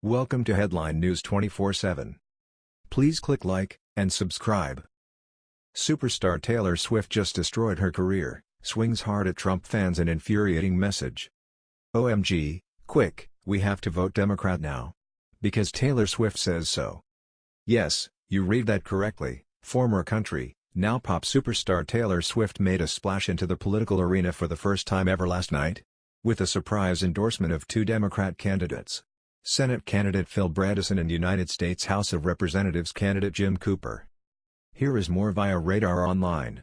Welcome to Headline News 24/7. Please click like and subscribe. Superstar Taylor Swift just destroyed her career, swings hard at Trump fans in infuriating message. OMG, quick, we have to vote Democrat now. Because Taylor Swift says so. Yes, you read that correctly, former country, now pop superstar Taylor Swift made a splash into the political arena for the first time ever last night, with a surprise endorsement of two Democrat candidates. Senate candidate Phil Bredesen and United States House of Representatives candidate Jim Cooper. Here is more via Radar Online.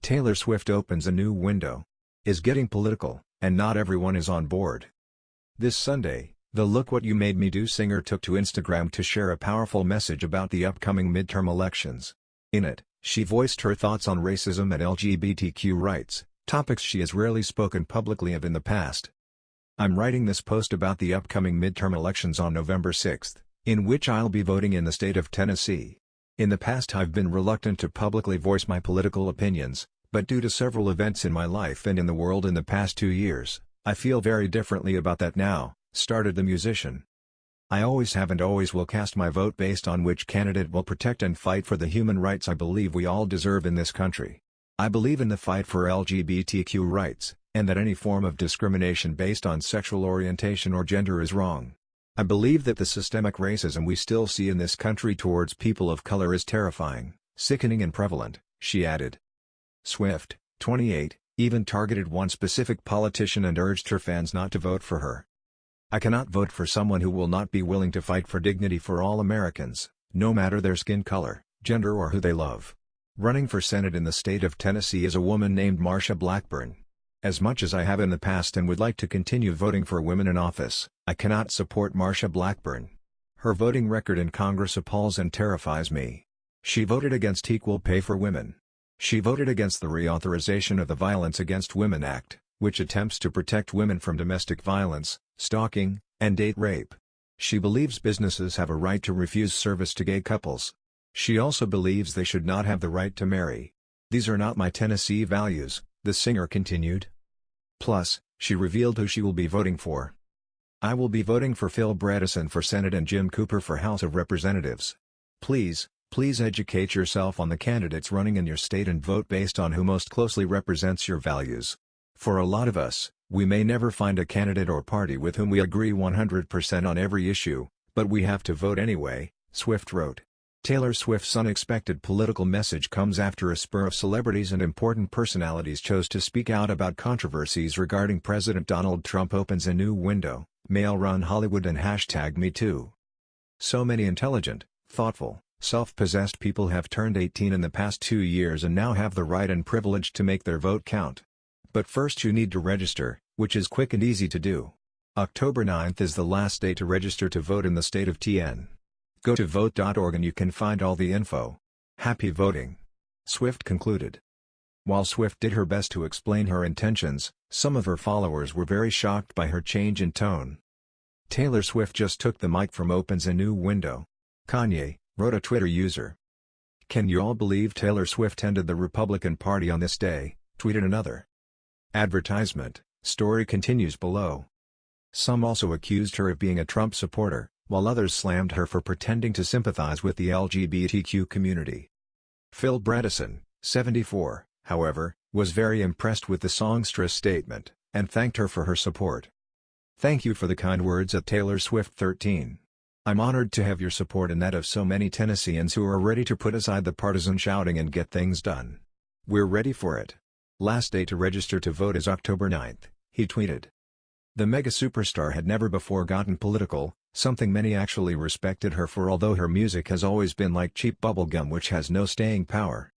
Taylor Swift opens a new window. Is getting political, and not everyone is on board. This Sunday, the Look What You Made Me Do singer took to Instagram to share a powerful message about the upcoming midterm elections. In it, she voiced her thoughts on racism and LGBTQ rights, topics she has rarely spoken publicly of in the past. I'm writing this post about the upcoming midterm elections on November 6th, in which I'll be voting in the state of Tennessee. In the past I've been reluctant to publicly voice my political opinions, but due to several events in my life and in the world in the past 2 years, I feel very differently about that now, started the musician. I always have and always will cast my vote based on which candidate will protect and fight for the human rights I believe we all deserve in this country. I believe in the fight for LGBTQ rights, and that any form of discrimination based on sexual orientation or gender is wrong. I believe that the systemic racism we still see in this country towards people of color is terrifying, sickening and prevalent, she added. Swift, 28, even targeted one specific politician and urged her fans not to vote for her. I cannot vote for someone who will not be willing to fight for dignity for all Americans, no matter their skin color, gender or who they love. Running for Senate in the state of Tennessee is a woman named Marsha Blackburn. As much as I have in the past and would like to continue voting for women in office, I cannot support Marsha Blackburn. Her voting record in Congress appalls and terrifies me. She voted against equal pay for women. She voted against the reauthorization of the Violence Against Women Act, which attempts to protect women from domestic violence, stalking, and date rape. She believes businesses have a right to refuse service to gay couples. She also believes they should not have the right to marry. These are not my Tennessee values, the singer continued. Plus, she revealed who she will be voting for. I will be voting for Phil Bredesen for Senate and Jim Cooper for House of Representatives. Please educate yourself on the candidates running in your state and vote based on who most closely represents your values. For a lot of us, we may never find a candidate or party with whom we agree 100% on every issue, but we have to vote anyway, Swift wrote. Taylor Swift's unexpected political message comes after a spur of celebrities and important personalities chose to speak out about controversies regarding President Donald Trump opens a new window, male-run Hollywood and #MeToo. So many intelligent, thoughtful, self-possessed people have turned 18 in the past 2 years and now have the right and privilege to make their vote count. But first you need to register, which is quick and easy to do. October 9th is the last day to register to vote in the state of TN. Go to vote.org and you can find all the info. Happy voting. Swift concluded. While Swift did her best to explain her intentions, some of her followers were very shocked by her change in tone. Taylor Swift just took the mic from opens a new window. Kanye, wrote a Twitter user. Can you all believe Taylor Swift ended the Republican Party on this day, tweeted another. Advertisement, story continues below. Some also accused her of being a Trump supporter, while others slammed her for pretending to sympathize with the LGBTQ community. Phil Bredesen, 74, however, was very impressed with the songstress statement, and thanked her for her support. Thank you for the kind words at Taylor Swift 13. I'm honored to have your support and that of so many Tennesseans who are ready to put aside the partisan shouting and get things done. We're ready for it. Last day to register to vote is October 9th, he tweeted. The mega superstar had never before gotten political, something many actually respected her for, although her music has always been like cheap bubblegum which has no staying power.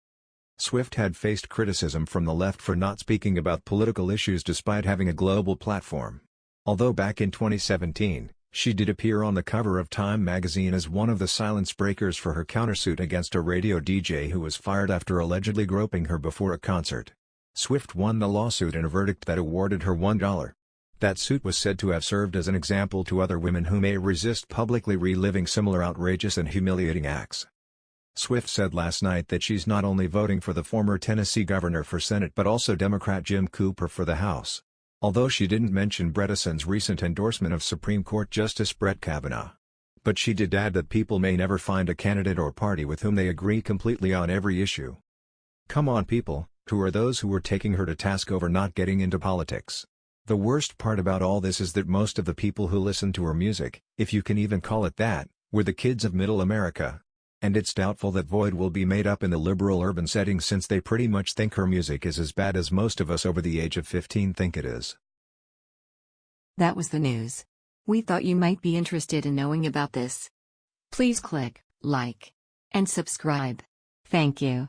Swift had faced criticism from the left for not speaking about political issues despite having a global platform. Although back in 2017, she did appear on the cover of Time magazine as one of the silence breakers for her countersuit against a radio DJ who was fired after allegedly groping her before a concert. Swift won the lawsuit in a verdict that awarded her $1. That suit was said to have served as an example to other women who may resist publicly reliving similar outrageous and humiliating acts. Swift said last night that she's not only voting for the former Tennessee governor for Senate but also Democrat Jim Cooper for the House. Although she didn't mention Bredesen's recent endorsement of Supreme Court Justice Brett Kavanaugh. But she did add that people may never find a candidate or party with whom they agree completely on every issue. Come on people, who are those who were taking her to task over not getting into politics? The worst part about all this is that most of the people who listened to her music, if you can even call it that, were the kids of middle America. And it's doubtful that void will be made up in the liberal urban setting since they pretty much think her music is as bad as most of us over the age of 15 think it is. That was the news. We thought you might be interested in knowing about this. Please click like and subscribe. Thank you.